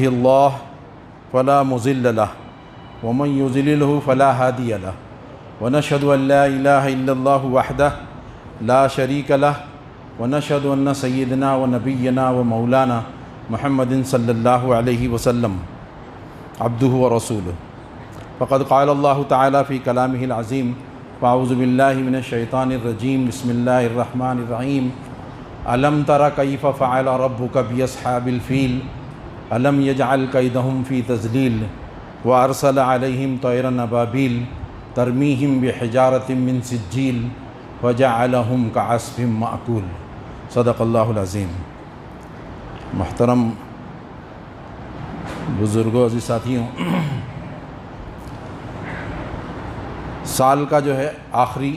يهده الله فلا مضل له ومن يضلله فلا هادي له ونشهد أن لا إله إلا الله وحده لا شريك له ونشهد أن سيدنا ونبينا ومولانا محمد صلى الله عليه وسلم عبده ورسوله فقد قال الله تعالى في كلامه العظيم فأعوذ بالله من الشيطان الرجيم بسم الله الرحمن الرحيم ألم تر كيف فعل ربك بأصحاب الفيل ألم يجعل كيدهم في تضليل وأرسل عليهم طيرا أبابيل ترميهم بحجارة من سجيل وجعلهم كعصف مأكول صدق اللہ العظیم۔ محترم بزرگوں، عزیز ساتھیوں، سال کا جو ہے آخری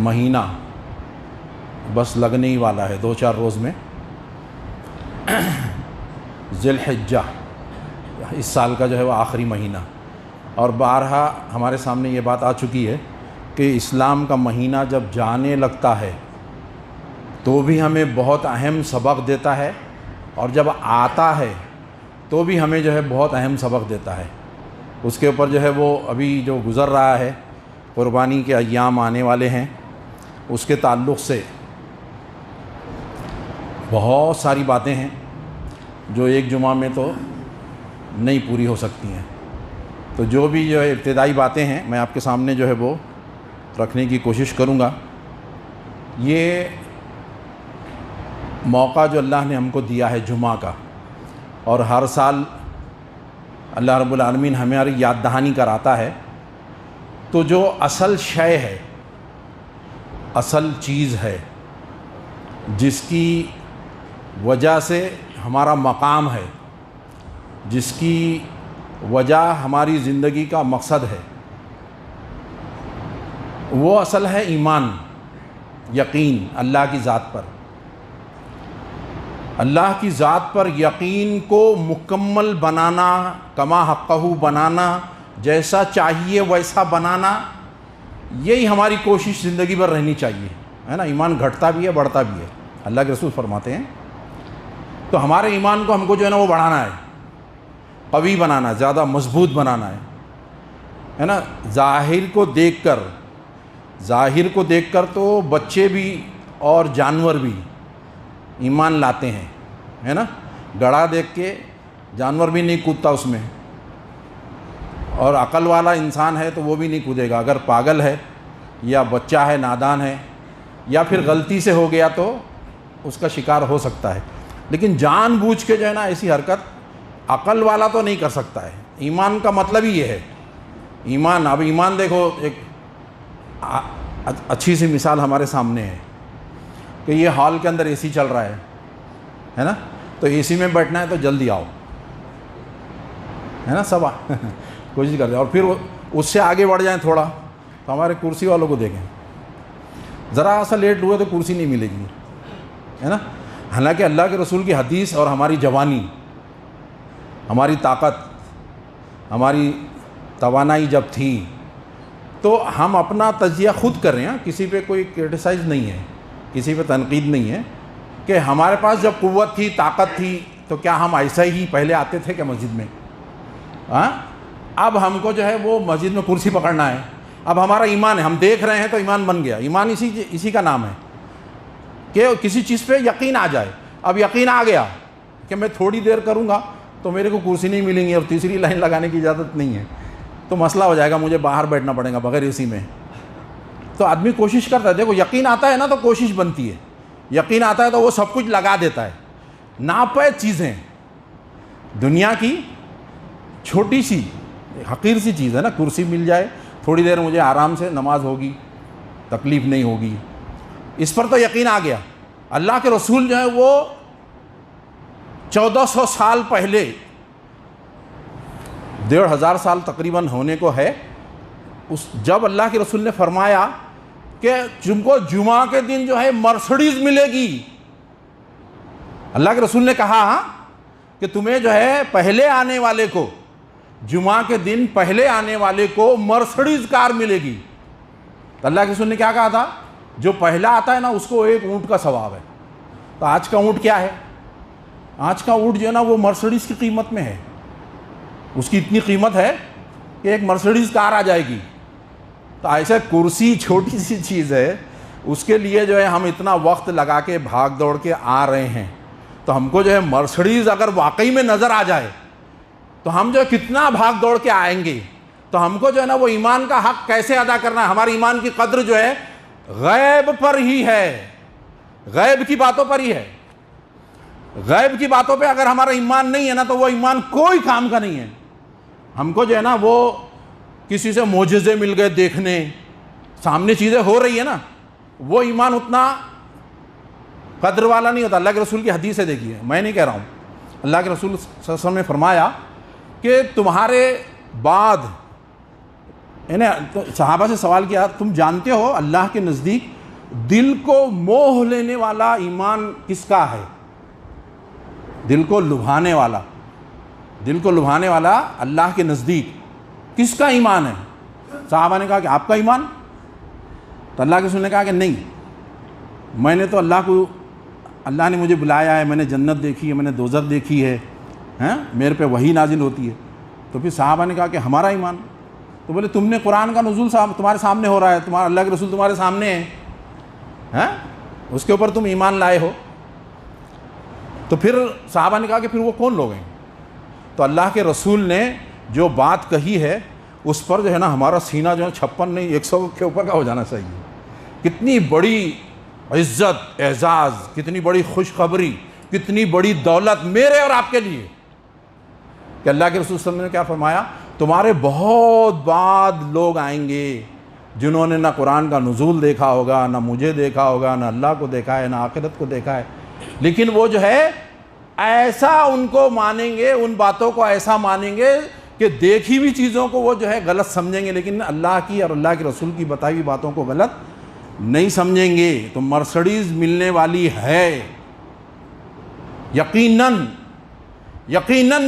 مہینہ بس لگنے ہی والا ہے، 2-4 روز میں ذی الحجہ اس سال کا جو ہے وہ آخری مہینہ، اور بارہا ہمارے سامنے یہ بات آ چکی ہے کہ اسلام کا مہینہ جب جانے لگتا ہے تو بھی ہمیں بہت اہم سبق دیتا ہے، اور جب آتا ہے تو بھی ہمیں جو ہے بہت اہم سبق دیتا ہے۔ اس کے اوپر جو ہے وہ ابھی جو گزر رہا ہے، قربانی کے ایام آنے والے ہیں، اس کے تعلق سے بہت ساری باتیں ہیں جو ایک جمعہ میں تو نہیں پوری ہو سکتی ہیں۔ تو جو بھی جو ہے ابتدائی باتیں ہیں میں آپ کے سامنے جو ہے وہ رکھنے کی کوشش کروں گا۔ یہ موقع جو اللہ نے ہم کو دیا ہے جمعہ کا، اور ہر سال اللہ رب العالمین ہماری یاد دہانی کراتا ہے، تو جو اصل شے ہے، اصل چیز ہے جس کی وجہ سے ہمارا مقام ہے، جس کی وجہ ہماری زندگی کا مقصد ہے، وہ اصل ہے ایمان، یقین اللہ کی ذات پر۔ اللہ کی ذات پر یقین کو مکمل بنانا، کما حقہ بنانا، جیسا چاہیے ویسا بنانا، یہی ہماری کوشش زندگی بھر رہنی چاہیے، ہے نا۔ ایمان گھٹتا بھی ہے، بڑھتا بھی ہے، اللہ کے رسول فرماتے ہیں۔ تو ہمارے ایمان کو ہم کو جو ہے نا وہ بڑھانا ہے، قوی بنانا ہے، زیادہ مضبوط بنانا ہے نا۔ ظاہر کو دیکھ کر تو بچے بھی اور جانور بھی ایمان لاتے ہیں، ہے نا۔ گڑھا دیکھ کے جانور بھی نہیں کودتا اس میں، اور عقل والا انسان ہے تو وہ بھی نہیں کودے گا۔ اگر پاگل ہے یا بچہ ہے، نادان ہے، یا پھر غلطی سے ہو گیا تو اس کا شکار ہو سکتا ہے، لیکن جان بوجھ کے جو ہے نا ایسی حرکت عقل والا تو نہیں کر سکتا ہے۔ ایمان کا مطلب ہی یہ ہے۔ اب ایمان دیکھو، ایک اچھی سی مثال ہمارے سامنے ہے کہ یہ ہال کے اندر اے سی چل رہا ہے نا، تو اے سی میں بیٹھنا ہے تو جلدی آؤ، ہے نا، سب کوشش کرتے ہیں، اور پھر اس سے آگے بڑھ جائیں تھوڑا تو ہمارے کرسی والوں کو دیکھیں، ذرا سا لیٹ ہوئے تو کرسی نہیں ملے گی، ہے نا۔ حالانکہ اللہ کے رسول کی حدیث اور ہماری جوانی، ہماری طاقت، ہماری توانائی جب تھی تو ہم اپنا تجزیہ خود کر رہے ہیں، کسی پہ کوئی کرٹیسائز نہیں ہے، کسی پہ تنقید نہیں ہے، کہ ہمارے پاس جب قوت تھی، طاقت تھی، تو کیا ہم ایسا ہی پہلے آتے تھے کہ مسجد میں؟ اب ہم کو جو ہے وہ مسجد میں کرسی پکڑنا ہے۔ اب ہمارا ایمان ہے، ہم دیکھ رہے ہیں تو ایمان بن گیا۔ ایمان اسی کا نام ہے کہ کسی چیز پہ یقین آ جائے۔ اب یقین آ گیا کہ میں تھوڑی دیر کروں گا تو میرے کو کرسی نہیں ملیں گی اور تیسری لائن لگانے کی اجازت نہیں ہے، تو مسئلہ ہو جائے گا، مجھے باہر بیٹھنا پڑے گا بغیر اسی میں۔ تو آدمی کوشش کرتا ہے، دیکھو یقین آتا ہے نا تو کوشش بنتی ہے، یقین آتا ہے تو وہ سب کچھ لگا دیتا ہے۔ ناپید چیزیں، دنیا کی چھوٹی سی حقیر سی چیز ہے نا، کرسی مل جائے، تھوڑی دیر مجھے آرام سے نماز ہوگی، تکلیف نہیں ہوگی، اس پر تو یقین آ گیا۔ اللہ کے رسول جو ہے وہ 1400 سال پہلے، 1500 سال تقریباً ہونے کو ہے، جب اللہ کے رسول نے فرمایا کہ تم کو جمعہ کے دن جو ہے مرسڈیز ملے گی، اللہ کے رسول نے کہا کہ تمہیں جو ہے پہلے آنے والے کو، جمعہ کے دن پہلے آنے والے کو مرسڈیز کار ملے گی۔ تو اللہ کے رسول نے کیا کہا تھا؟ جو پہلا آتا ہے نا اس کو ایک اونٹ کا ثواب ہے۔ تو آج کا اونٹ کیا ہے؟ آج کا اونٹ جو ہے نا وہ مرسڈیز کی قیمت میں ہے، اس کی اتنی قیمت ہے کہ ایک مرسڈیز کار آ جائے گی. تو ایسے کرسی چھوٹی سی چیز ہے، اس کے لیے جو ہے ہم اتنا وقت لگا کے بھاگ دوڑ کے آ رہے ہیں. تو ہم کو جو ہے مرسڈیز اگر واقعی میں نظر آ جائے تو ہم جو ہے کتنا بھاگ دوڑ کے آئیں گے. تو ہم کو جو ہے نا وہ ایمان کا حق کیسے ادا کرنا ہے. ہمارے ایمان کی قدر جو ہے غیب پر ہی ہے، غیب کی باتوں پر ہی ہے. غیب کی باتوں پہ اگر ہمارا ایمان نہیں ہے نا تو وہ ایمان کوئی کام کا نہیں ہے. ہم کو جو ہے نا وہ کسی سے معجزے مل گئے دیکھنے، سامنے چیزیں ہو رہی ہیں نا، وہ ایمان اتنا قدر والا نہیں ہوتا. اللہ کے رسول کی حدیث ہے، دیکھیے، میں نہیں کہہ رہا ہوں. اللہ کے رسول صلی اللہ علیہ وسلم نے فرمایا کہ تمہارے بعد، صحابہ سے سوال کیا، تم جانتے ہو اللہ کے نزدیک دل کو موہ لینے والا ایمان کس کا ہے؟ دل کو لبھانے والا، دل کو لبھانے والا اللہ کے نزدیک کس کا ایمان ہے؟ صحابہ نے کہا کہ آپ کا ایمان. تو اللہ کے رسول نے کہا کہ نہیں، میں نے تو اللہ نے مجھے بلایا ہے، میں نے جنت دیکھی ہے، میں نے دوزخ دیکھی ہے، میرے پہ وحی نازل ہوتی ہے. تو پھر صحابہ نے کہا کہ ہمارا ایمان. تو بولے تم نے قرآن کا نزول تمہارے سامنے ہو رہا ہے، تمہارا اللہ کے رسول تمہارے سامنے ہے، اس کے اوپر تم ایمان لائے ہو. تو پھر صحابہ نے کہا کہ پھر وہ کون لوگ ہیں؟ تو اللہ کے رسول نے جو بات کہی ہے اس پر جو ہے نا ہمارا سینہ جو ہے 56 نہیں 100 کے اوپر کا ہو جانا چاہیے. کتنی بڑی عزت، اعزاز، کتنی بڑی خوشخبری، کتنی بڑی دولت میرے اور آپ کے لیے کہ اللہ کے رسول صلی اللہ علیہ وسلم نے کیا فرمایا، تمہارے بہت بعد لوگ آئیں گے جنہوں نے نہ قرآن کا نزول دیکھا ہوگا، نہ مجھے دیکھا ہوگا، نہ اللہ کو دیکھا ہے، نہ آخرت کو دیکھا ہے، لیکن وہ جو ہے ایسا ان کو مانیں گے، ان باتوں کو ایسا مانیں گے کہ دیکھی ہوئی چیزوں کو وہ جو ہے غلط سمجھیں گے، لیکن اللہ کی اور اللہ کے رسول کی بتائی ہوئی باتوں کو غلط نہیں سمجھیں گے. تو مرسڈیز ملنے والی ہے، یقیناً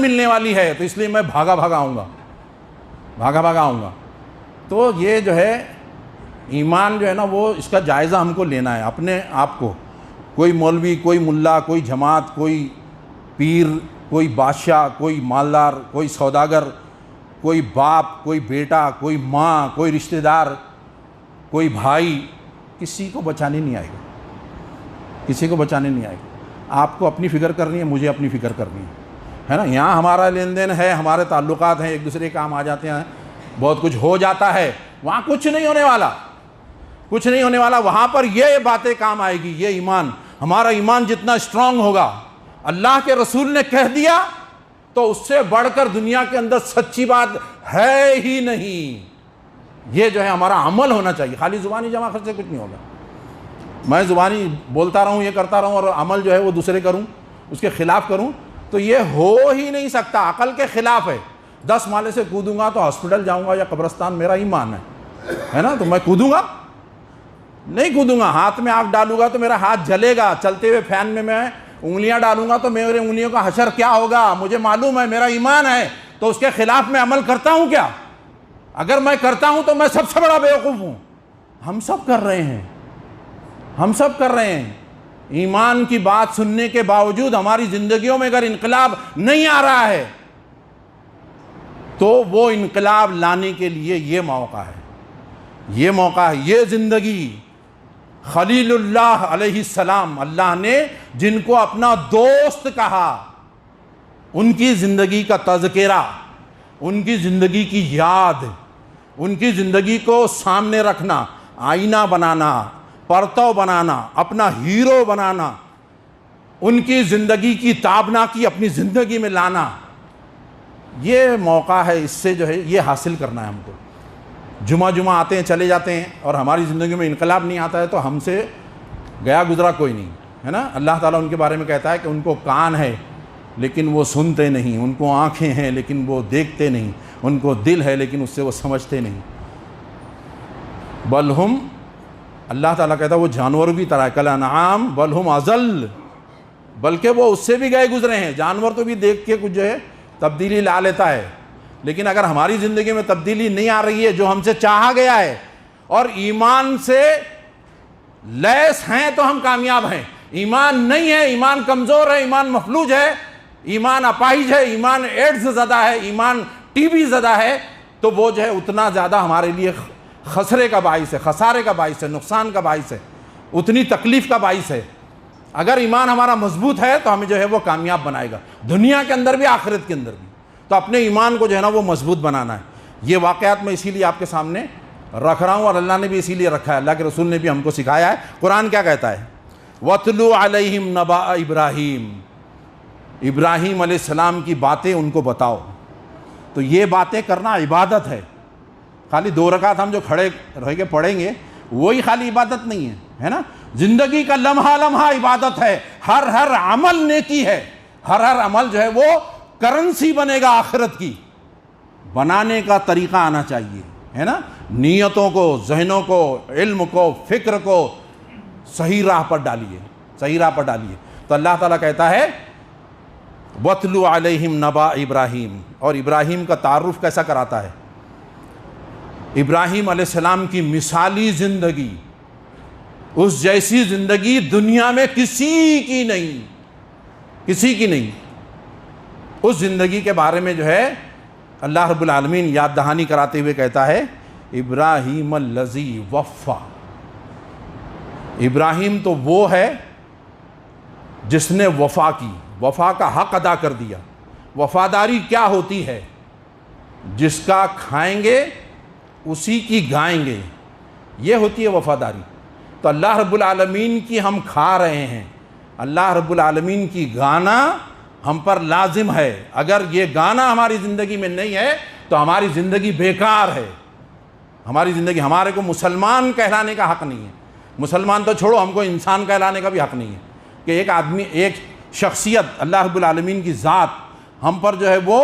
ملنے والی ہے. تو اس لیے میں بھاگا بھاگا آؤں گا. تو یہ جو ہے ایمان جو ہے نا وہ اس کا جائزہ ہم کو لینا ہے اپنے آپ کو. کوئی مولوی، کوئی ملا، کوئی جماعت، کوئی پیر، کوئی بادشاہ، کوئی مالدار، کوئی سوداگر، کوئی باپ، کوئی بیٹا، کوئی ماں، کوئی رشتہ دار، کوئی بھائی، کسی کو بچانے نہیں آئے گا، کسی کو بچانے نہیں آئے گا. آپ کو اپنی فکر کرنی ہے، مجھے اپنی فکر کرنی ہے نا. یہاں ہمارا لین دین ہے، ہمارے تعلقات ہیں، ایک دوسرے کام آ جاتے ہیں، بہت کچھ ہو جاتا ہے. وہاں کچھ نہیں ہونے والا. وہاں پر یہ باتیں کام آئے گی. یہ ایمان، ہمارا ایمان جتنا اسٹرانگ ہوگا، اللہ کے رسول نے کہہ دیا تو اس سے بڑھ کر دنیا کے اندر سچی بات ہے ہی نہیں. یہ جو ہے ہمارا عمل ہونا چاہیے. خالی زبانی جمع خرچ سے کچھ نہیں ہوگا. میں زبانی بولتا رہوں، یہ کرتا رہوں، اور عمل جو ہے وہ دوسرے کروں، اس کے خلاف کروں، تو یہ ہو ہی نہیں سکتا. عقل کے خلاف ہے. 10 مالے سے کودوں گا تو ہاسپٹل جاؤں گا یا قبرستان، میرا ایمان ہے نا. تو میں کودوں گا؟ نہیں کودوں گا. ہاتھ میں آگ ڈالوں گا تو میرا ہاتھ جلے گا. چلتے ہوئے فین میں انگلیاں ڈالوں گا تو میرے انگلیوں کا حشر کیا ہوگا؟ مجھے معلوم ہے، میرا ایمان ہے. تو اس کے خلاف میں عمل کرتا ہوں کیا؟ اگر میں کرتا ہوں تو میں سب سے بڑا بیوقوف ہوں. ہم سب کر رہے ہیں. ایمان کی بات سننے کے باوجود ہماری زندگیوں میں اگر انقلاب نہیں آ رہا ہے تو وہ انقلاب لانے کے لیے یہ موقع ہے. یہ زندگی. خلیل اللہ علیہ السلام، اللہ نے جن کو اپنا دوست کہا، ان کی زندگی کا تذکرہ، ان کی زندگی کی یاد، ان کی زندگی کو سامنے رکھنا، آئینہ بنانا، پرتو بنانا، اپنا ہیرو بنانا، ان کی زندگی کی تابناکی اپنی زندگی میں لانا، یہ موقع ہے. اس سے جو ہے یہ حاصل کرنا ہے ہم کو. جمعہ آتے ہیں، چلے جاتے ہیں، اور ہماری زندگی میں انقلاب نہیں آتا ہے تو ہم سے گیا گزرا کوئی نہیں ہے نا. اللہ تعالیٰ ان کے بارے میں کہتا ہے کہ ان کو کان ہے لیکن وہ سنتے نہیں، ان کو آنکھیں ہیں لیکن وہ دیکھتے نہیں، ان کو دل ہے لیکن اس سے وہ سمجھتے نہیں. بل ہم، اللہ تعالیٰ کہتا ہے وہ جانوروں کی طرح، کالانعام بل ہم اضل، بلکہ وہ اس سے بھی گئے گزرے ہیں. جانور تو بھی دیکھ کے کچھ جو ہے تبدیلی لا لیتا ہے، لیکن اگر ہماری زندگی میں تبدیلی نہیں آ رہی ہے جو ہم سے چاہا گیا ہے، اور ایمان سے لیس ہیں تو ہم کامیاب ہیں. ایمان نہیں ہے، ایمان کمزور ہے، ایمان مفلوج ہے، ایمان اپاہج ہے، ایمان ایڈز زدہ ہے، ایمان ٹی بی زدہ ہے، تو وہ جو ہے اتنا زیادہ ہمارے لیے خسرے کا باعث ہے، خسارے کا باعث ہے، نقصان کا باعث ہے، اتنی تکلیف کا باعث ہے۔ اگر ایمان ہمارا مضبوط ہے تو ہمیں جو ہے وہ کامیاب بنائے گا، دنیا کے اندر بھی آخرت کے اندر بھی۔ تو اپنے ایمان کو جو ہے نا وہ مضبوط بنانا ہے۔ یہ واقعات میں اسی لیے آپ کے سامنے رکھ رہا ہوں، اور اللہ نے بھی اسی لیے رکھا ہے، اللہ کے رسول نے بھی ہم کو سکھایا ہے۔ قرآن کیا کہتا ہے؟ وَاتْلُ عَلَيْهِمْ نَبَأَ إِبْرَاہِيمَ، ابراہیم علیہ السلام کی باتیں ان کو بتاؤ۔ تو یہ باتیں کرنا عبادت ہے، خالی 2 رکعت ہم جو کھڑے رہ کے پڑھیں گے وہی خالی عبادت نہیں ہے نا؟ زندگی کا لمحہ لمحہ عبادت ہے، ہر عمل نیکی ہے، ہر عمل جو ہے وہ کرنسی بنے گا آخرت کی، بنانے کا طریقہ آنا چاہیے، ہے نا؟ نیتوں کو، ذہنوں کو، علم کو، فکر کو صحیح راہ پر ڈالیے، صحیح راہ پر ڈالیے۔ تو اللہ تعالیٰ کہتا ہے وَاتْلُ عَلَيْهِمْ نَبَأَ إِبْرَاہِيمَ، اور ابراہیم کا تعارف کیسا کراتا ہے؟ ابراہیم علیہ السلام کی مثالی زندگی، اس جیسی زندگی دنیا میں کسی کی نہیں، کسی کی نہیں۔ اس زندگی کے بارے میں جو ہے اللہ رب العالمین یاد دہانی کراتے ہوئے کہتا ہے ابراہیم الذی وفا، ابراہیم تو وہ ہے جس نے وفا کی، وفا کا حق ادا کر دیا۔ وفاداری کیا ہوتی ہے؟ جس کا کھائیں گے اسی کی گائیں گے، یہ ہوتی ہے وفاداری۔ تو اللہ رب العالمین کی ہم کھا رہے ہیں، اللہ رب العالمین کی گانا ہم پر لازم ہے۔ اگر یہ گانا ہماری زندگی میں نہیں ہے تو ہماری زندگی بیکار ہے، ہماری زندگی، ہمارے کو مسلمان کہلانے کا حق نہیں ہے۔ مسلمان تو چھوڑو، ہم کو انسان کہلانے کا بھی حق نہیں ہے کہ ایک آدمی، ایک شخصیت، اللہ رب العالمین کی ذات ہم پر جو ہے وہ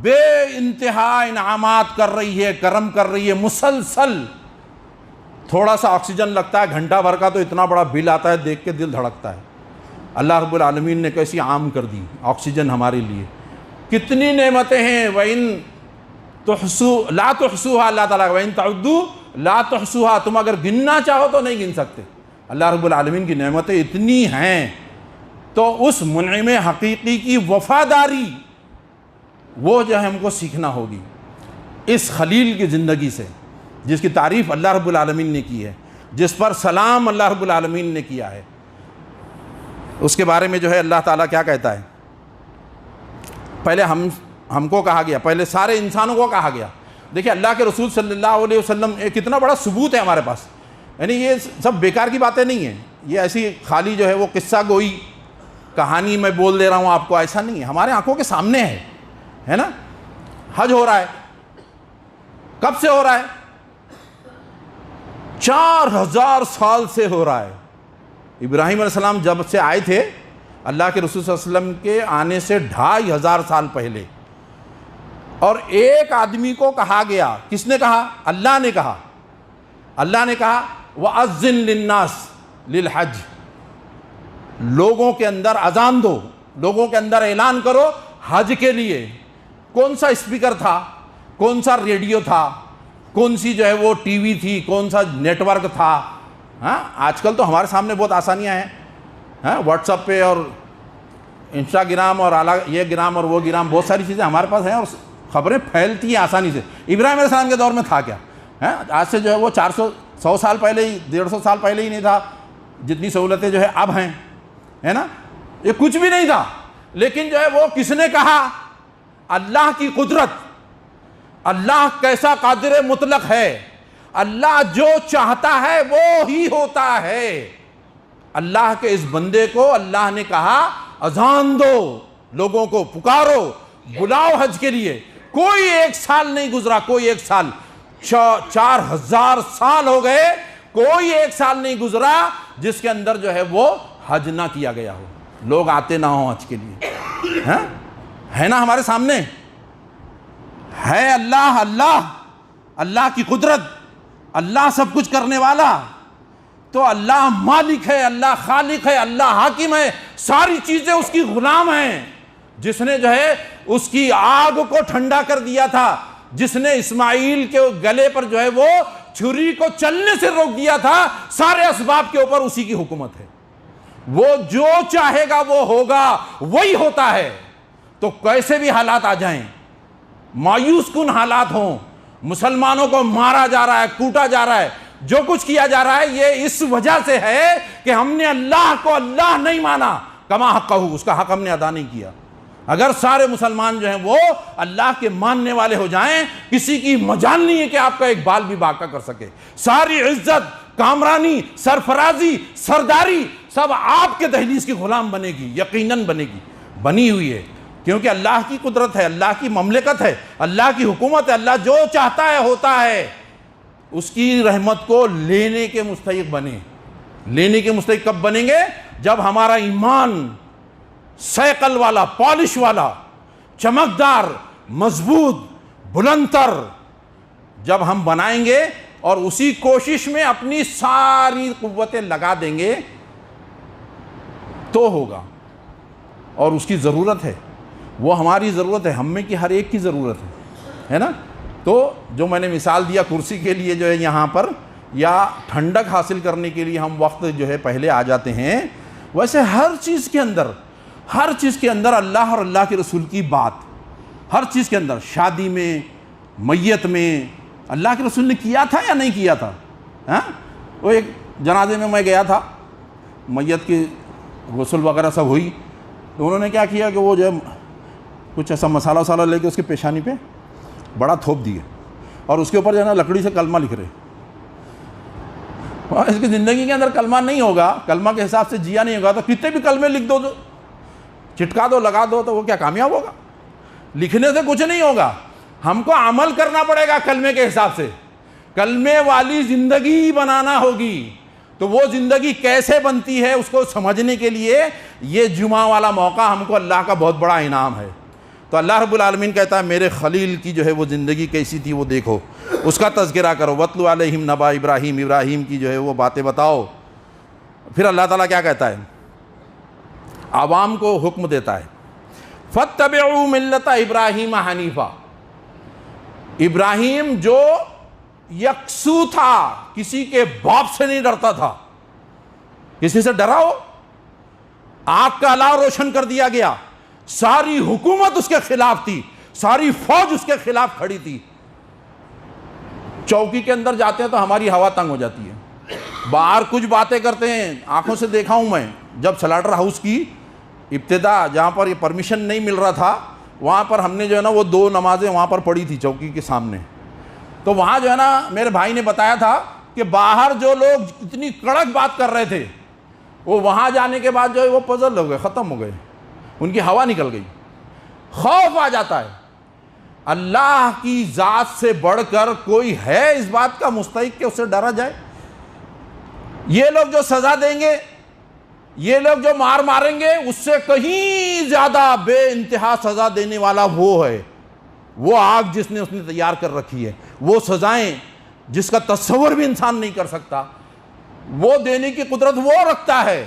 بے انتہا انعامات کر رہی ہے، کرم کر رہی ہے، مسلسل۔ تھوڑا سا آکسیجن لگتا ہے گھنٹہ بھر کا تو اتنا بڑا بل آتا ہے، دیکھ کے دل دھڑکتا ہے۔ اللہ رب العالمین نے کیسی عام کر دی آکسیجن ہمارے لیے، کتنی نعمتیں ہیں۔ وَإِن تُحْصُوا لَا تُحْصُوهَا، اللہ تعالیٰ وَإِن تَعُدُّوا لَا تُحْصُوهَا، تم اگر گننا چاہو تو نہیں گن سکتے۔ اللہ رب العالمین کی نعمتیں اتنی ہیں، تو اس منعم حقیقی کی وفاداری وہ جو ہے ہم کو سیکھنا ہوگی، اس خلیل کی زندگی سے، جس کی تعریف اللہ رب العالمین نے کی ہے، جس پر سلام اللہ رب العالمین نے کیا ہے۔ اس کے بارے میں جو ہے اللہ تعالیٰ کیا کہتا ہے؟ پہلے ہم کو کہا گیا، پہلے سارے انسانوں کو کہا گیا۔ دیکھیں اللہ کے رسول صلی اللہ علیہ وسلم ایک کتنا بڑا ثبوت ہے ہمارے پاس، یعنی یہ سب بیکار کی باتیں نہیں ہیں، یہ ایسی خالی جو ہے وہ قصہ گوئی کہانی میں بول دے رہا ہوں آپ کو، ایسا نہیں ہے، ہمارے آنکھوں کے سامنے ہے نا؟ حج ہو رہا ہے، کب سے ہو رہا ہے؟ 4000 سال سے ہو رہا ہے۔ ابراہیم علیہ السلام جب سے آئے تھے، اللہ کے رسول صلی اللہ علیہ وسلم کے آنے سے 2500 سال پہلے، اور ایک آدمی کو کہا گیا، کس نے کہا؟ اللہ نے کہا، اللہ نے کہا وَأَذِّن لِلنَّاسِ لِلْحَجِّ، لوگوں کے اندر اذان دو، لوگوں کے اندر اعلان کرو حج کے لیے۔ کون سا اسپیکر تھا، کون سا ریڈیو تھا، کون سی جو ہے وہ ٹی وی تھی، کون سا نیٹ ورک تھا؟ ہاں آج کل تو ہمارے سامنے بہت آسانیاں ہیں، ہاں واٹس ایپ پہ اور انسٹاگرام اور یہ گرام اور وہ گرام، بہت ساری چیزیں ہمارے پاس ہیں اور خبریں پھیلتی ہیں آسانی سے۔ ابراہیم علیہ السلام کے دور میں تھا کیا؟ آج سے جو ہے وہ 100 سال پہلے ہی، 150 سال پہلے ہی نہیں تھا جتنی سہولتیں جو ہے اب ہیں، ہے نا؟ یہ کچھ بھی نہیں تھا، لیکن جو ہے وہ کس نے کہا؟ اللہ کی قدرت، اللہ کیسا قادر مطلق ہے، اللہ جو چاہتا ہے وہ ہی ہوتا ہے۔ اللہ کے اس بندے کو اللہ نے کہا اذان دو، لوگوں کو پکارو، بلاؤ حج کے لیے۔ کوئی ایک سال نہیں گزرا، کوئی ایک سال، 4000 سال ہو گئے، کوئی ایک سال نہیں گزرا جس کے اندر جو ہے وہ حج نہ کیا گیا ہو، لوگ آتے نہ ہوں حج کے لیے۔ ہے نا ہمارے سامنے ہے اللہ، اللہ کی قدرت، اللہ سب کچھ کرنے والا۔ تو اللہ مالک ہے، اللہ خالق ہے، اللہ حاکم ہے، ساری چیزیں اس کی غلام ہیں۔ جس نے جو ہے اس کی آگ کو ٹھنڈا کر دیا تھا، جس نے اسماعیل کے گلے پر جو ہے وہ چھری کو چلنے سے روک دیا تھا، سارے اسباب کے اوپر اسی کی حکومت ہے۔ وہ جو چاہے گا وہ ہوگا، وہی ہوتا ہے۔ تو کیسے بھی حالات آ جائیں، مایوس کن حالات ہوں، مسلمانوں کو مارا جا رہا ہے، کوٹا جا رہا ہے، جو کچھ کیا جا رہا ہے، یہ اس وجہ سے ہے کہ ہم نے اللہ کو اللہ نہیں مانا، کما حقہ، اس کا حق ہم نے ادا نہیں کیا۔ اگر سارے مسلمان جو ہیں وہ اللہ کے ماننے والے ہو جائیں، کسی کی مجال نہیں ہے کہ آپ کا ایک بال بھی باقی کر سکے، ساری عزت، کامرانی، سرفرازی، سرداری سب آپ کے دہلیز کی غلام بنے گی، یقیناً بنے گی، بنی ہوئی ہے، کیونکہ اللہ کی قدرت ہے، اللہ کی مملکت ہے، اللہ کی حکومت ہے، اللہ جو چاہتا ہے ہوتا ہے۔ اس کی رحمت کو لینے کے مستحق بنے۔ لینے کے مستحق کب بنیں گے؟ جب ہمارا ایمان سیکل والا، پالش والا، چمکدار، مضبوط، بلند تر جب ہم بنائیں گے اور اسی کوشش میں اپنی ساری قوتیں لگا دیں گے تو ہوگا، اور اس کی ضرورت ہے، وہ ہماری ضرورت ہے، ہم میں کی ہر ایک کی ضرورت ہے نا۔ تو جو میں نے مثال دیا کرسی کے لیے جو ہے یہاں پر، یا ٹھنڈک حاصل کرنے کے لیے ہم وقت جو ہے پہلے آ جاتے ہیں، ویسے ہر چیز کے اندر اللہ اور اللہ کے رسول کی بات، ہر چیز کے اندر، شادی میں، میت میں، اللہ کے رسول نے کیا تھا یا نہیں کیا تھا؟ وہ ایک جنازے میں گیا تھا، میت کی غسل وغیرہ سب ہوئی، تو انہوں نے کیا کیا کہ وہ جو ہے کچھ ایسا مسالہ وسالہ لے کے اس کی پیشانی پہ بڑا تھوپ دیے، اور اس کے اوپر جو ہے نا لکڑی سے کلمہ لکھ رہے۔ اس کی زندگی کے اندر کلمہ نہیں ہوگا، کلمہ کے حساب سے جیا نہیں ہوگا، تو کتنے بھی کلمے لکھ دو، تو چٹکا دو، لگا دو، تو وہ کیا کامیاب ہوگا؟ لکھنے سے کچھ نہیں ہوگا، ہم کو عمل کرنا پڑے گا کلمے کے حساب سے، کلمے والی زندگی بنانا ہوگی۔ تو وہ زندگی کیسے بنتی ہے اس کو سمجھنے کے لیے یہ جمعہ والا موقع ہم کو اللہ کا بہت بڑا انعام ہے۔ تو اللہ رب العالمین کہتا ہے میرے خلیل کی جو ہے وہ زندگی کیسی تھی وہ دیکھو، اس کا تذکرہ کرو، وَاتْلُ عَلَيْهِمْ نَبَأَ ابراہیم، ابراہیم کی جو ہے وہ باتیں بتاؤ۔ پھر اللہ تعالیٰ کیا کہتا ہے؟ عوام کو حکم دیتا ہے، فَاتَّبِعُوا مِلَّةَ ابراہیم حنیفا۔ ابراہیم جو یکسو تھا، کسی کے باپ سے نہیں ڈرتا تھا، کسی سے ڈرا ہو؟ آگ کا اعلیٰ روشن کر دیا گیا، ساری حکومت اس کے خلاف تھی، ساری فوج اس کے خلاف کھڑی تھی۔ چوکی کے اندر جاتے ہیں تو ہماری ہوا تنگ ہو جاتی ہے، باہر کچھ باتیں کرتے ہیں، آنکھوں سے دیکھا ہوں میں، جب سلاٹر ہاؤس کی ابتدا جہاں پر یہ پرمیشن نہیں مل رہا تھا، وہاں پر ہم نے جو ہے نا وہ 2 نمازیں وہاں پر پڑھی تھی چوکی کے سامنے۔ تو وہاں جو ہے نا میرے بھائی نے بتایا تھا کہ باہر جو لوگ اتنی کڑک بات کر رہے تھے، وہ وہاں جانے کے بعد جو ہے وہ پزل ہو گئے، ختم ہو گئے، ان کی ہوا نکل گئی۔ خوف آ جاتا ہے، اللہ کی ذات سے بڑھ کر کوئی ہے اس بات کا مستحق کہ اس سے ڈرا جائے؟ یہ لوگ جو سزا دیں گے، یہ لوگ جو ماریں گے، اس سے کہیں زیادہ بے انتہا سزا دینے والا وہ ہے، وہ آگ جس نے اس نے تیار کر رکھی ہے، وہ سزائیں جس کا تصور بھی انسان نہیں کر سکتا، وہ دینے کی قدرت وہ رکھتا ہے۔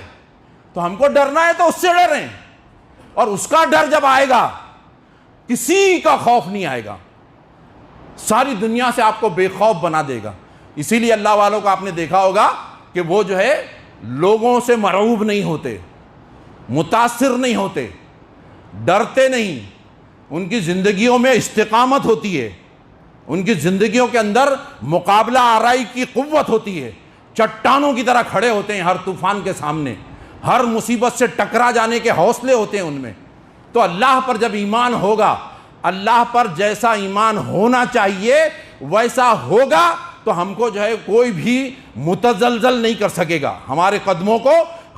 تو ہم کو ڈرنا ہے تو اس سے ڈریں، اور اس کا ڈر جب آئے گا کسی کا خوف نہیں آئے گا، ساری دنیا سے آپ کو بے خوف بنا دے گا۔ اسی لیے اللہ والوں کو آپ نے دیکھا ہوگا کہ وہ جو ہے لوگوں سے مرعوب نہیں ہوتے، متاثر نہیں ہوتے، ڈرتے نہیں، ان کی زندگیوں میں استقامت ہوتی ہے، ان کی زندگیوں کے اندر مقابلہ آرائی کی قوت ہوتی ہے، چٹانوں کی طرح کھڑے ہوتے ہیں ہر طوفان کے سامنے، ہر مصیبت سے ٹکرا جانے کے حوصلے ہوتے ہیں ان میں۔ تو اللہ پر جب ایمان ہوگا، اللہ پر جیسا ایمان ہونا چاہیے ویسا ہوگا، تو ہم کو جو ہے کوئی بھی متزلزل نہیں کر سکے گا، ہمارے قدموں کو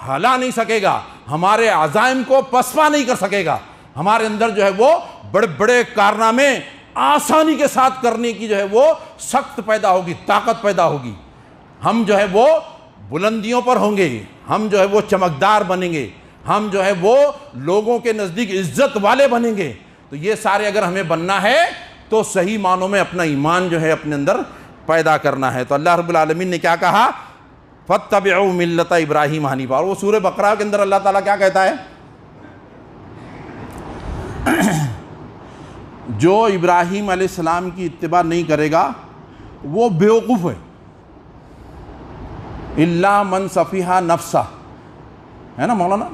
ہلا نہیں سکے گا، ہمارے عزائم کو پسپا نہیں کر سکے گا، ہمارے اندر جو ہے وہ بڑے بڑے کارنامے آسانی کے ساتھ کرنے کی جو ہے وہ سخت پیدا ہوگی، طاقت پیدا ہوگی، ہم جو ہے وہ بلندیوں پر ہوں گے، ہم جو ہے وہ چمکدار بنیں گے، ہم جو ہے وہ لوگوں کے نزدیک عزت والے بنیں گے۔ تو یہ سارے اگر ہمیں بننا ہے تو صحیح معنوں میں اپنا ایمان جو ہے اپنے اندر پیدا کرنا ہے۔ تو اللہ رب العالمین نے کیا کہا؟ فَاتَّبِعُوا مِلَّةَ ابراہیم حنیفا۔ اور وہ سورہ بقرہ کے اندر اللہ تعالیٰ کیا کہتا ہے؟ جو ابراہیم علیہ السلام کی اتباع نہیں کرے گا وہ بیوقوف ہے، اِلَّا مَنْ سَفِیہَ نَفْسَهُ، ہے نا مولانا؟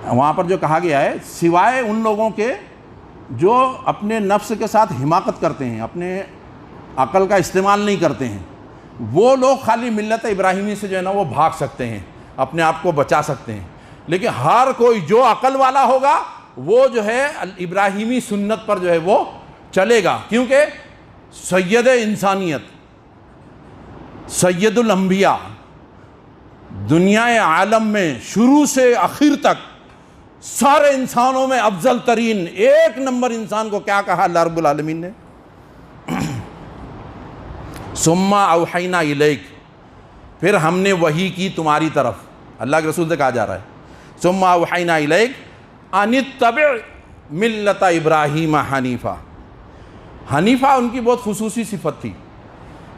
وہاں پر جو کہا گیا ہے سوائے ان لوگوں کے جو اپنے نفس کے ساتھ حماقت کرتے ہیں، اپنے عقل کا استعمال نہیں کرتے ہیں، وہ لوگ خالی ملت ابراہیمی سے جو ہے نا وہ بھاگ سکتے ہیں، اپنے آپ کو بچا سکتے ہیں. لیکن ہر کوئی جو عقل والا ہوگا وہ جو ہے ابراہیمی سنت پر جو ہے وہ چلے گا، کیونکہ سید انسانیت، سید الانبیاء، دنیا عالم میں شروع سے آخر تک سارے انسانوں میں افضل ترین ایک نمبر انسان کو کیا کہا اللہ رب العالمین نے؟ ثم اوحینا الیک، پھر ہم نے وحی کی تمہاری طرف. اللہ کے رسول سے کہا جا رہا ہے ثم اوحینا الیک ان اتبع ملت ابراہیم حنیفہ. حنیفہ ان کی بہت خصوصی صفت تھی،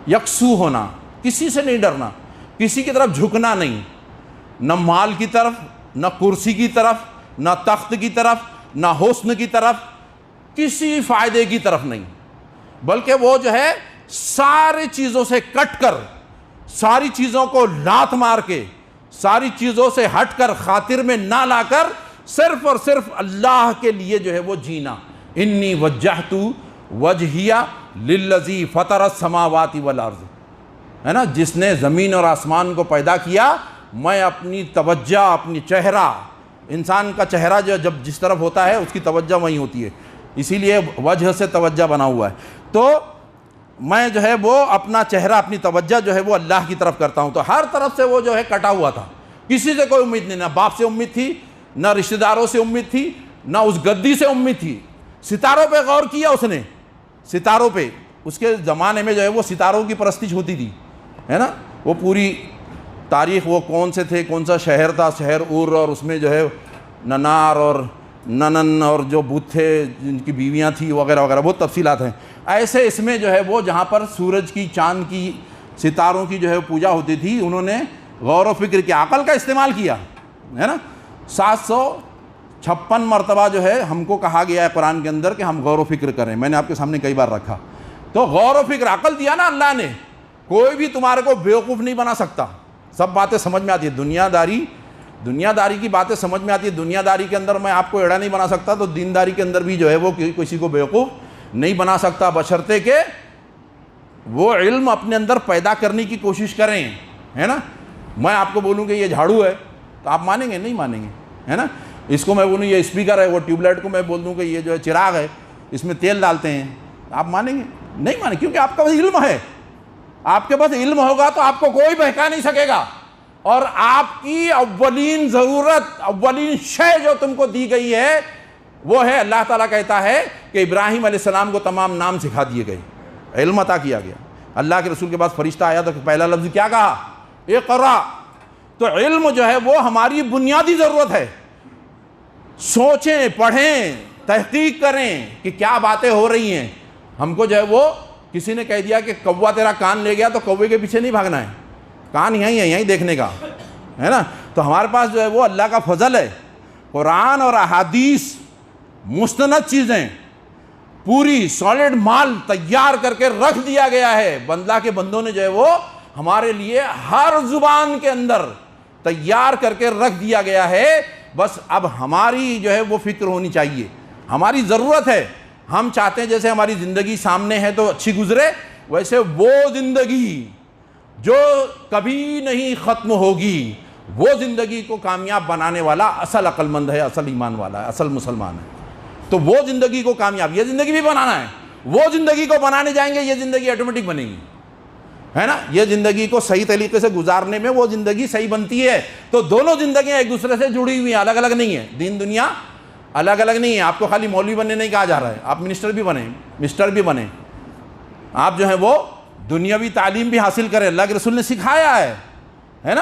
یکسو ہونا، کسی سے نہیں ڈرنا، کسی کی طرف جھکنا نہیں، نہ مال کی طرف، نہ کرسی کی طرف، نہ تخت کی طرف، نہ حسن کی طرف، کسی فائدے کی طرف نہیں، بلکہ وہ جو ہے ساری چیزوں سے کٹ کر، ساری چیزوں کو لات مار کے، ساری چیزوں سے ہٹ کر، خاطر میں نہ لا کر صرف اور صرف اللہ کے لیے جو ہے وہ جینا. انی وجہت وجہی للذی فطر السماوات والارض، ہے نا، جس نے زمین اور آسمان کو پیدا کیا، میں اپنی توجہ، اپنی چہرہ، انسان کا چہرہ جو جب جس طرف ہوتا ہے اس کی توجہ وہیں ہوتی ہے، اسی لیے وجہ سے توجہ بنا ہوا ہے. تو میں جو ہے وہ اپنا چہرہ، اپنی توجہ جو ہے وہ اللہ کی طرف کرتا ہوں. تو ہر طرف سے وہ جو ہے کٹا ہوا تھا، کسی سے کوئی امید نہیں، نہ باپ سے امید تھی، نہ رشتہ داروں سے امید تھی، نہ اس گدی سے امید تھی. ستاروں پہ غور کیا اس نے، ستاروں پہ. اس کے زمانے میں جو ہے وہ ستاروں کی پرستش ہوتی تھی، ہے نا. وہ پوری تاریخ، وہ کون سے تھے، کون سا شہر تھا، شہر اور اس میں جو ہے ننار اور ننن اور جو بت تھے جن کی بیویاں تھیں وغیرہ وغیرہ، بہت تفصیلات ہیں. ایسے اس میں جو ہے وہ جہاں پر سورج کی، چاند کی، ستاروں کی جو ہے پوجا ہوتی تھی، انہوں نے غور و فکر کیا، عقل کا استعمال کیا، ہے نا. 756 مرتبہ جو ہے ہم کو کہا گیا ہے قرآن کے اندر کہ ہم غور و فکر کریں. میں نے آپ کے سامنے کئی بار رکھا. تو غور و فکر، عقل دیا نا اللہ نے، کوئی بھی تمہارے کو بیوقوف نہیں بنا سکتا. سب باتیں سمجھ میں آتی ہے، دنیا داری کی باتیں سمجھ میں آتی ہے. دنیا داری کے اندر میں آپ کو ایڑا نہیں بنا سکتا، تو دینداری کے اندر بھی جو ہے وہ کسی کو بیوقوف نہیں بنا سکتا، بشرطے کہ وہ علم اپنے اندر پیدا کرنے کی کوشش کریں، ہے نا. میں آپ کو بولوں کہ یہ جھاڑو ہے تو آپ مانیں گے؟ نہیں مانیں گے، ہے نا. اس کو میں بولوں یہ اسپیکر ہے، وہ ٹیوب لائٹ کو میں بول دوں کہ یہ جو ہے چراغ ہے، اس میں تیل ڈالتے ہیں، آپ مانیں گے؟ نہیں مانیں، کیونکہ آپ کا بس علم ہے. آپ کے پاس علم ہوگا تو آپ کو کوئی بہکا نہیں سکے گا. اور آپ کی اولین ضرورت، اولین شے جو تم کو دی گئی ہے وہ ہے، اللہ تعالیٰ کہتا ہے کہ ابراہیم علیہ السلام کو تمام نام سکھا دیے گئے، علم عطا کیا گیا. اللہ کے رسول کے پاس فرشتہ آیا تو پہلا لفظ کیا کہا؟ اقرا. تو علم جو ہے وہ ہماری بنیادی ضرورت ہے. سوچیں، پڑھیں، تحقیق کریں کہ کیا باتیں ہو رہی ہیں. ہم کو جو ہے وہ کسی نے کہہ دیا کہ کوا تیرا کان لے گیا تو کوے کے پیچھے نہیں بھاگنا ہے، کان یہیں ہے، یہیں دیکھنے کا ہے نا. تو ہمارے پاس جو ہے وہ اللہ کا فضل ہے. قرآن اور احادیث مستند چیزیں، پوری سالڈ مال تیار کر کے رکھ دیا گیا ہے. اللہ کے بندوں نے جو ہے وہ ہمارے لیے ہر زبان کے اندر تیار کر کے رکھ دیا گیا ہے. بس اب ہماری جو ہے وہ فکر ہونی چاہیے، ہماری ضرورت ہے. ہم چاہتے ہیں جیسے ہماری زندگی سامنے ہے تو اچھی گزرے، ویسے وہ زندگی جو کبھی نہیں ختم ہوگی، وہ زندگی کو کامیاب بنانے والا اصل عقل مند ہے، اصل ایمان والا ہے، اصل مسلمان ہے. تو وہ زندگی کو کامیاب، یہ زندگی بھی بنانا ہے. وہ زندگی کو بنانے جائیں گے، یہ زندگی آٹومیٹک بنے گی، ہے نا. یہ زندگی کو صحیح طریقے سے گزارنے میں وہ زندگی صحیح بنتی ہے. تو دونوں زندگیاں ایک دوسرے سے جڑی ہوئی ہیں، الگ الگ نہیں ہیں. دین دنیا الگ الگ نہیں ہے. آپ کو خالی مولوی بننے نہیں کہا جا رہا ہے، آپ منسٹر بھی بنیں، مسٹر بھی بنیں. آپ جو ہے وہ دنیاوی تعلیم بھی حاصل کریں. اللہ کے رسول نے سکھایا ہے نا،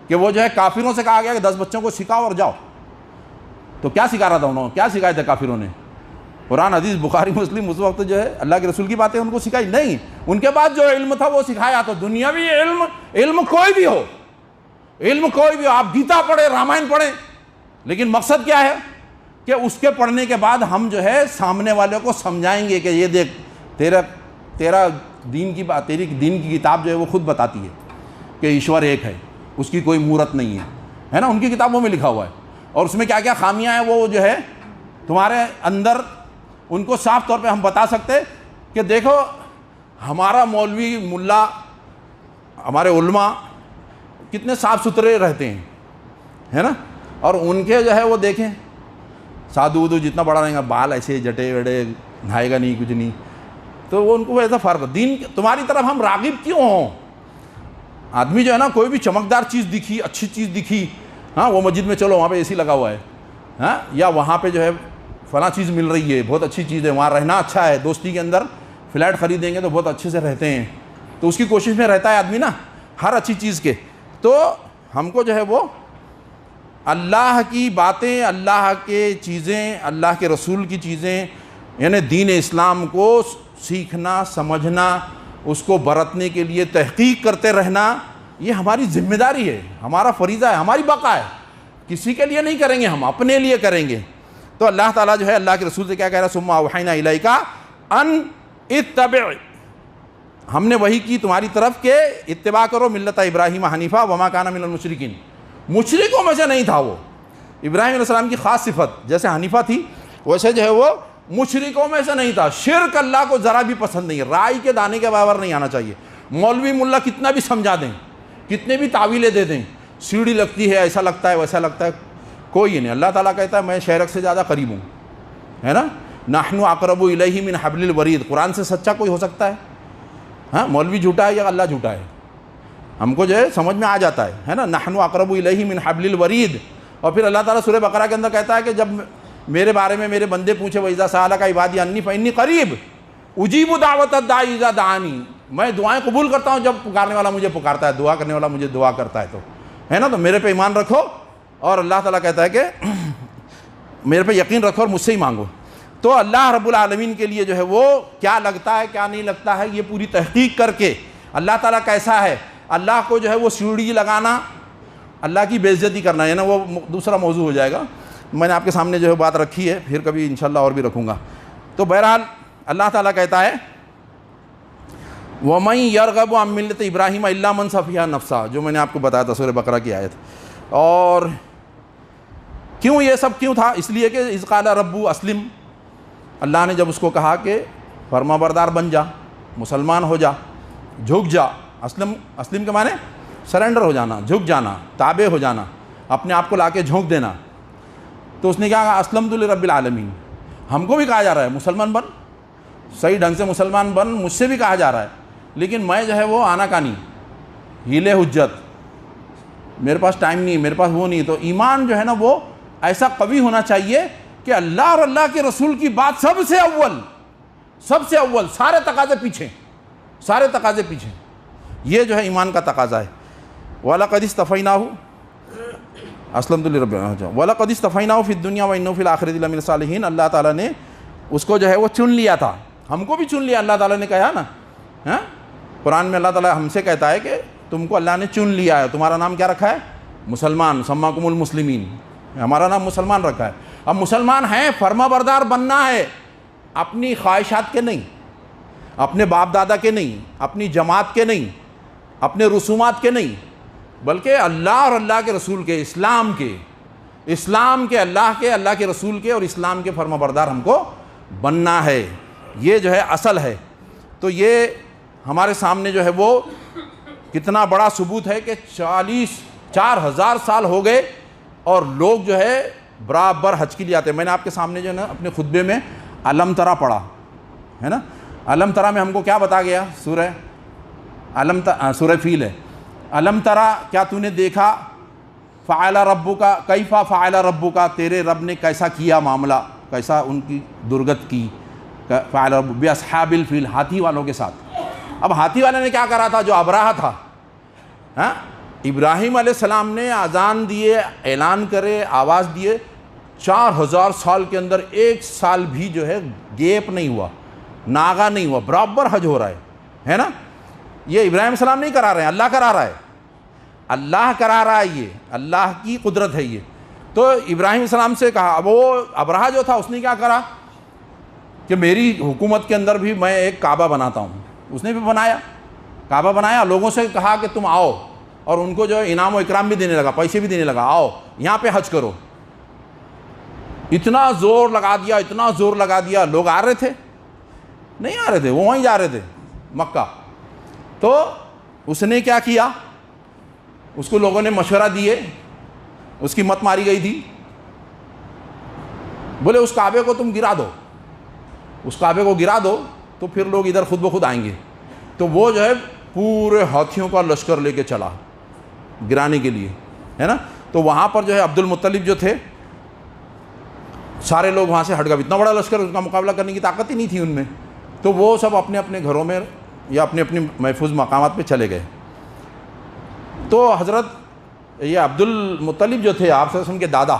کہ وہ جو ہے کافروں سے کہا گیا کہ 10 بچوں کو سکھاؤ اور جاؤ. تو کیا سکھا رہا تھا انہوں نے؟ کیا سکھایا تھا کافروں نے؟ قرآن حدیث بخاری مسلم اس وقت جو ہے اللہ کے رسول کی باتیں ان کو سکھائی نہیں. ان کے بعد جو علم تھا وہ سکھایا. تو دنیاوی علم کوئی بھی ہو، آپ گیتا پڑھیں، رامائن پڑھیں، لیکن مقصد کیا ہے کہ اس کے پڑھنے کے بعد ہم جو ہے سامنے والے کو سمجھائیں گے کہ یہ دیکھ تیرا دین کی بات، تیری دین کی کتاب جو ہے وہ خود بتاتی ہے کہ ایشور ایک ہے، اس کی کوئی مورت نہیں ہے نا، ان کی کتابوں میں لکھا ہوا ہے، اور اس میں کیا کیا خامیاں ہیں وہ جو ہے تمہارے اندر ان کو صاف طور پہ ہم بتا سکتے کہ دیکھو ہمارا مولوی ملا ہمارے علماء کتنے صاف ستھرے رہتے ہیں، ہے نا، اور ان کے جو ہے وہ دیکھیں سادھو ودو جتنا بڑا رہیں گا، بال ایسے جٹے وڑے، نہائے گا نہیں، کچھ نہیں، تو وہ ان کو ایسا فرق. دین تمہاری طرف ہم راغب کیوں ہوں؟ آدمی جو ہے نا کوئی بھی چمکدار چیز دکھی، اچھی چیز دکھی، ہاں وہ مسجد میں چلو وہاں پہ اے سی لگا ہوا ہے، ہاں یا وہاں پہ جو ہے فلاں چیز مل رہی ہے، بہت اچھی چیز ہے، وہاں رہنا اچھا ہے، دوستی کے اندر فلیٹ خریدیں گے تو بہت اچھے سے رہتے ہیں، تو اس کی کوشش میں رہتا ہے آدمی نا ہر اچھی چیز کے. تو ہم کو جو ہے وہ اللہ کی باتیں، اللہ کے چیزیں، اللہ کے رسول کی چیزیں، یعنی دین اسلام کو سیکھنا، سمجھنا، اس کو برتنے کے لیے تحقیق کرتے رہنا، یہ ہماری ذمہ داری ہے، ہمارا فریضہ ہے، ہماری بقا ہے. کسی کے لیے نہیں کریں گے، ہم اپنے لیے کریں گے. تو اللہ تعالیٰ جو ہے اللہ کے رسول سے کیا کہہ رہا ہے؟ ثم اوحینا الیک ان اتبع، ہم نے وحی کی تمہاری طرف کہ اتباع کرو ملت ابراہیم حنیفہ وما کان من المشرکین. مشرکوں میں سے نہیں تھا وہ. ابراہیم علیہ السلام کی خاص صفت جیسے حنیفہ تھی، ویسے جو ہے وہ مشرکوں میں سے نہیں تھا. شرک اللہ کو ذرا بھی پسند نہیں ہے، رائی کے دانے کے برابر نہیں آنا چاہیے. مولوی ملا کتنا بھی سمجھا دیں، کتنے بھی تعویلیں دے دیں، سیڑھی لگتی ہے، ایسا لگتا ہے، ویسا لگتا ہے، کوئی نہیں. اللہ تعالیٰ کہتا ہے میں شہرک سے زیادہ قریب ہوں، ہے نا. نحن اقرب الیہ من حبل الورید. قرآن سے سچا کوئی ہو سکتا ہے؟ ہاں، مولوی جھوٹا ہے یا اللہ جھوٹا ہے؟ ہم کو جو ہے سمجھ میں آ جاتا ہے نا. نحن اقرب الیہ من حبل الورید. اور پھر اللہ تعالیٰ سورہ بقرہ کے اندر کہتا ہے کہ جب میرے بارے میں میرے بندے پوچھے وَإِذَا سَأَلَكَ عِبَادِي عَنِّي فَإِنِّي قَرِيبٌ أُجِيبُ دَعْوَةَ الدَّاعِ إِذَا دَعَانِ. میں دعائیں قبول کرتا ہوں جب پکارنے والا مجھے پکارتا ہے، دعا کرنے والا مجھے دعا کرتا ہے، تو ہے نا. تو میرے پہ ایمان رکھو، اور اللہ تعالیٰ کہتا ہے کہ میرے پہ یقین رکھو اور مجھ سے ہی مانگو. تو اللہ رب العالمین کے لیے جو ہے وہ کیا لگتا ہے کیا نہیں لگتا ہے، یہ پوری تحقیق کر کے اللہ تعالیٰ کیسا ہے، اللہ کو جو ہے وہ سیڑھی لگانا، اللہ کی بے عزتی کرنا ہے نا، وہ دوسرا موضوع ہو جائے گا. میں نے آپ کے سامنے جو ہے بات رکھی ہے، پھر کبھی انشاءاللہ اور بھی رکھوں گا. تو بہرحال اللہ تعالیٰ کہتا ہے وَمَن يَرْغَبُ عَن مِّلَّةِ إِبْرَاهِيمَ إِلَّا مَن سَفِهَ نَفْسَهُ، جو میں نے آپ کو بتایا تھا سورہ بقرہ کی آیت. اور کیوں یہ سب کیوں تھا؟ اس لیے کہ اذ قال رب اسلم، اللہ نے جب اس کو کہا کہ فرما بردار بن جا، مسلمان ہو جا، جھک جا. اسلم کے معنی سرنڈر ہو جانا، جھک جانا، تابع ہو جانا، اپنے آپ کو لا کے جھونک دینا. تو اس نے کہا اسلمت لرب العالمین. ہم کو بھی کہا جا رہا ہے مسلمان بن، صحیح ڈھنگ سے مسلمان بن، مجھ سے بھی کہا جا رہا ہے، لیکن میں جو ہے وہ آنا کانی، ہیلے حجت، میرے پاس ٹائم نہیں، میرے پاس وہ نہیں. تو ایمان جو ہے نا وہ ایسا قوی ہونا چاہیے کہ اللہ اور اللہ کے رسول کی بات سب سے اول، سارے تقاضے پیچھے، سارے تقاضے پیچھے. یہ جو ہے ایمان کا تقاضا ہے. وَلَقَدِ اسْتَفَيْنَاهُ اسلمت لرب العالمین وَلَقَدِ اسْتَفَيْنَاهُ فِي الدُّنْيَا وَإِنَّهُ فِي الْآخِرَةِ لَمِنَ الصَّالِحِينَ. اللہ تعالیٰ نے اس کو جو ہے وہ چن لیا تھا، ہم کو بھی چن لیا. اللہ تعالیٰ نے کہا نا، ہاں قرآن میں اللہ تعالیٰ ہم سے کہتا ہے کہ تم کو اللہ نے چن لیا ہے. تمہارا نام کیا رکھا ہے؟ مسلمان. سماکم المسلمین، ہمارا نام مسلمان رکھا ہے. اب مسلمان ہیں، فرما بردار بننا ہے، اپنی خواہشات کے نہیں، اپنے باپ دادا کے نہیں، اپنی جماعت کے نہیں، اپنے رسومات کے نہیں، بلکہ اللہ اور اللہ کے رسول کے، اسلام کے، اللہ کے رسول کے اور اسلام کے فرما بردار ہم کو بننا ہے. یہ جو ہے اصل ہے. تو یہ ہمارے سامنے جو ہے وہ کتنا بڑا ثبوت ہے کہ 4,000 سال ہو گئے اور لوگ جو ہے برابر حج کے لیے آتے ہیں. میں نے آپ کے سامنے جو ہے نا اپنے خطبے میں علم ترا پڑھا ہے نا. علم ترا میں ہم کو کیا بتا گیا؟ سورہ فیل ہے. علم ترا، کیا تو نے دیکھا؟ فعل ربک کیف فعل ربک، تیرے رب نے کیسا کیا معاملہ، کیسا ان کی درگت کی. فعل ربک باصحاب الفیل، ہاتھی والوں کے ساتھ. اب ہاتھی والے نے کیا کرا تھا؟ جو ابراہہ تھا، ہاں ابراہیم علیہ السلام نے اذان دیے، اعلان کرے، آواز دیے، 4,000 سال کے اندر ایک سال بھی جو ہے گیپ نہیں ہوا، ناغا نہیں ہوا، برابر حج ہو رہا ہے نا. یہ ابراہیم علیہ السلام نہیں کرا رہے ہیں، اللہ کرا رہا ہے، اللہ کرا رہا ہے، یہ اللہ کی قدرت ہے یہ. تو ابراہیم علیہ السلام سے کہا. اب وہ ابراہہ جو تھا اس نے کیا کرا کہ میری حکومت کے اندر بھی میں ایک کعبہ بناتا ہوں. اس نے بھی بنایا، کعبہ بنایا، لوگوں سے کہا کہ تم آؤ اور ان کو جو ہے انعام و اکرام بھی دینے لگا, پیسے بھی دینے لگا, آؤ یہاں پہ حج کرو. اتنا زور لگا دیا, اتنا زور لگا دیا. لوگ آ رہے تھے؟ نہیں آ رہے تھے, وہ وہیں جا رہے تھے مکہ. تو اس نے کیا کیا, اس کو لوگوں نے مشورہ دیے, اس کی مت ماری گئی تھی. بولے اس کعبے کو تم گرا دو, اس کعبے کو گرا دو تو پھر لوگ ادھر خود بخود آئیں گے. تو وہ جو ہے پورے ہاتھیوں کا لشکر لے کے چلا گرانے کے لیے, ہے نا. تو وہاں پر جو ہے عبد المطلب جو تھے, سارے لوگ وہاں سے ہٹ گئے. اتنا بڑا لشکر, اس کا مقابلہ کرنے کی طاقت ہی نہیں تھی ان میں. تو وہ سب اپنے اپنے گھروں میں یا اپنے اپنے محفوظ مقامات پہ چلے گئے. تو حضرت یہ عبد المطلب جو تھے آپ صلی اللہ علیہ وسلم کے دادا,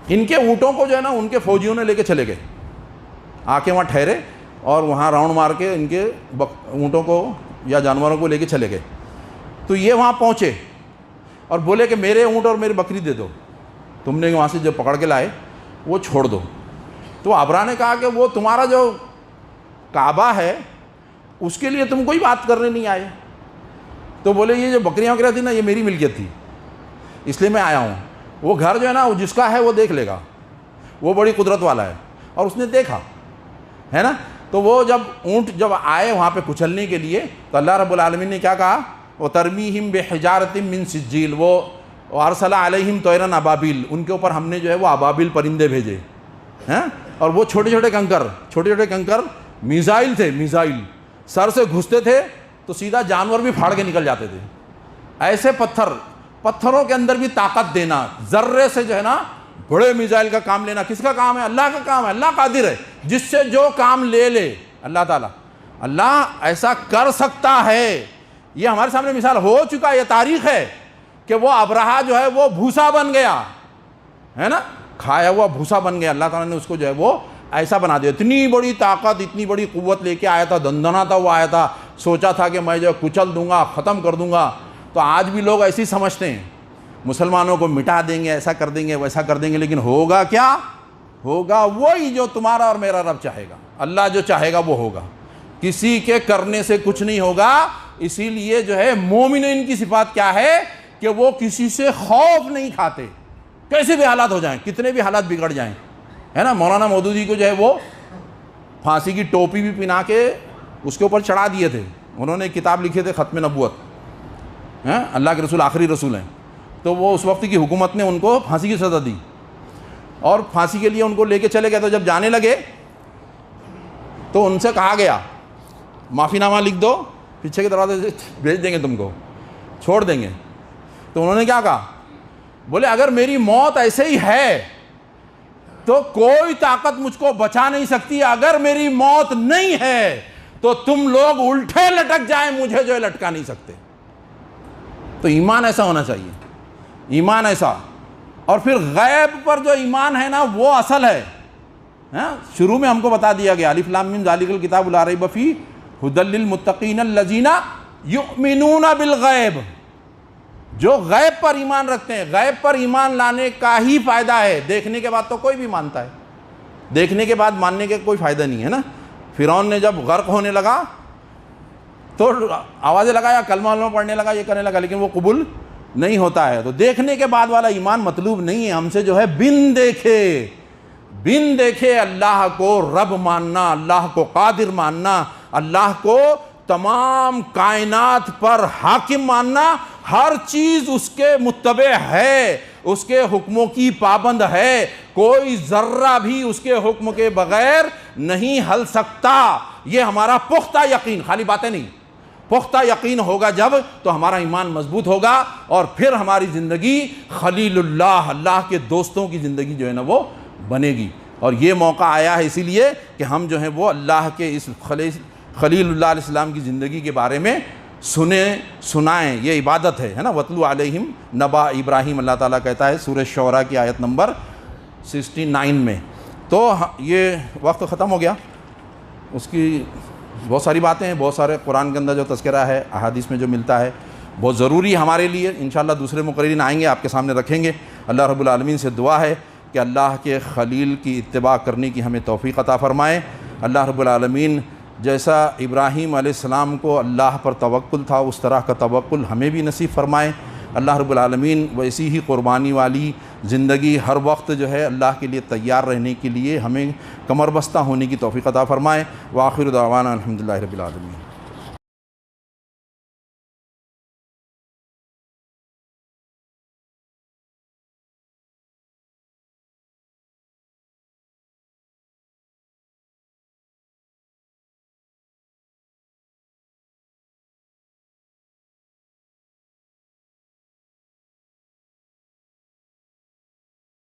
ان کے اونٹوں کو جو ہے نا ان کے فوجیوں نے لے کے چلے گئے. آ کے وہاں ٹھہرے اور وہاں راؤنڈ مار کے ان کے اونٹوں کو یا جانوروں کو لے کے چلے گئے. تو یہ وہاں پہنچے اور بولے کہ میرے اونٹ اور میری بکری دے دو, تم نے وہاں سے جو پکڑ کے لائے وہ چھوڑ دو. تو ابرا نے کہا کہ وہ تمہارا جو کعبہ ہے اس کے لیے تم کوئی بات کرنے نہیں آئے. تو بولے یہ جو بکریاں وغیرہ تھی نا یہ میری ملکیت تھی, اس لیے میں آیا ہوں. وہ گھر جو ہے نا وہ جس کا ہے وہ دیکھ لے گا, وہ بڑی قدرت والا ہے. اور اس نے دیکھا, ہے نا. تو وہ جب اونٹ جب آئے وہاں پہ کچلنے کے لیے تو اللہ رب العالمین نے کیا کہا, وَتَرْمِيهِمْ بِحِجَارَةٍ مِّن سِجِّيلٍ, وہ وَأَرْسَلَ عَلَيْهِمْ طَيْرًا أَبَابِيلَ, ان کے اوپر ہم نے جو ہے وہ ابابیل پرندے بھیجے ہیں. اور وہ چھوٹے چھوٹے کنکر میزائل تھے, میزائل سر سے گھستے تھے تو سیدھا جانور بھی پھاڑ کے نکل جاتے تھے. ایسے پتھروں کے اندر بھی طاقت دینا, ذرے سے جو ہے نا بڑے میزائل کا کام لینا کس کا کام ہے؟ اللہ کا کام ہے. اللہ قادر ہے, جس سے جو کام لے اللہ تعالیٰ, اللہ ایسا کر سکتا ہے. یہ ہمارے سامنے مثال ہو چکا, یہ تاریخ ہے کہ وہ ابرہا جو ہے وہ بھوسا بن گیا, ہے نا, کھایا ہوا بھوسا بن گیا. اللہ تعالیٰ نے اس کو جو ہے وہ ایسا بنا دیا. اتنی بڑی طاقت, اتنی بڑی قوت لے کے آیا تھا, دندنا تھا وہ آیا تھا, سوچا تھا کہ میں جو کچل دوں گا, ختم کر دوں گا. تو آج بھی لوگ ایسے ہی سمجھتے ہیں, مسلمانوں کو مٹا دیں گے, ایسا کر دیں گے, ویسا کر دیں گے. لیکن ہوگا کیا؟ ہوگا وہی جو تمہارا اور میرا رب چاہے گا. اللہ جو چاہے گا وہ ہوگا, کسی کے کرنے سے کچھ نہیں ہوگا. اسی لیے جو ہے مومنین کی صفات کیا ہے کہ وہ کسی سے خوف نہیں کھاتے, کیسے بھی حالات ہو جائیں, کتنے بھی حالات بگڑ جائیں, ہے نا. مولانا مودودی کو جو ہے وہ پھانسی کی ٹوپی بھی پہنا کے اس کے اوپر چڑھا دیے تھے. انہوں نے کتاب لکھے تھے ختم نبوت, اللہ کے رسول آخری رسول ہیں. تو وہ اس وقت کی حکومت نے ان کو پھانسی کی سزا دی اور پھانسی کے لیے ان کو لے کے چلے گئے. تو جب جانے لگے تو ان سے کہا گیا معافی نامہ لکھ دو, پیچھے کے دروازے سے بھیج دیں گے, تم کو چھوڑ دیں گے. تو انہوں نے کیا کہا, بولے اگر میری موت ایسے ہی ہے تو کوئی طاقت مجھ کو بچا نہیں سکتی, اگر میری موت نہیں ہے تو تم لوگ الٹے لٹک جائیں, مجھے جو ہے لٹکا نہیں سکتے. تو ایمان ایسا ہونا چاہیے, ایمان ایسا. اور پھر غیب پر جو ایمان ہے نا وہ اصل ہے. شروع میں ہم کو بتا دیا گیا, الف لام میم ذالک الکتاب لا ریب فیہ ھدی للمتقین الذین یؤمنون بالغیب. جو غیب پر ایمان رکھتے ہیں, غیب پر ایمان لانے کا ہی فائدہ ہے. دیکھنے کے بعد تو کوئی بھی مانتا ہے, دیکھنے کے بعد ماننے کے کوئی فائدہ نہیں ہے نا. فرعون نے جب غرق ہونے لگا تو آوازیں لگایا, کلمہ پڑھنے لگا, یہ کرنے لگا, لیکن وہ قبول نہیں ہوتا ہے. تو دیکھنے کے بعد والا ایمان مطلوب نہیں ہے. ہم سے جو ہے بن دیکھے اللہ کو رب ماننا, اللہ کو قادر ماننا, اللہ کو تمام کائنات پر حاکم ماننا. ہر چیز اس کے متبع ہے, اس کے حکموں کی پابند ہے, کوئی ذرہ بھی اس کے حکم کے بغیر نہیں ہل سکتا. یہ ہمارا پختہ یقین, خالی باتیں نہیں, پختہ یقین ہوگا جب تو ہمارا ایمان مضبوط ہوگا اور پھر ہماری زندگی خلیل اللہ, اللہ کے دوستوں کی زندگی جو ہے نا وہ بنے گی. اور یہ موقع آیا ہے اسی لیے کہ ہم جو ہیں وہ اللہ کے اس خلیل اللہ علیہ السلام کی زندگی کے بارے میں سنائیں. یہ عبادت ہے نا. وَاتْلُ عَلَيْهِمْ نَبَأَ ابراہیم, اللہ تعالیٰ کہتا ہے سورہ شعراء کی آیت نمبر 69 میں. تو یہ وقت ختم ہو گیا, اس کی بہت ساری باتیں ہیں, بہت سارے قرآن کے اندر جو تذکرہ ہے, احادیث میں جو ملتا ہے, بہت ضروری ہمارے لیے. انشاءاللہ دوسرے مقررین آئیں گے, آپ کے سامنے رکھیں گے. اللہ رب العالمین سے دعا ہے کہ اللہ کے خلیل کی اتباع کرنے کی ہمیں توفیق عطا فرمائے. اللہ رب العالمین جیسا ابراہیم علیہ السلام کو اللہ پر توکل تھا اس طرح کا توکل ہمیں بھی نصیب فرمائے۔ اللہ رب العالمین ویسی ہی قربانی والی زندگی ہر وقت جو ہے اللہ کے لیے تیار رہنے کے لیے ہمیں کمر بستہ ہونے کی توفیق عطا فرمائے۔ وآخر دعوانا الحمدللہ رب العالمین۔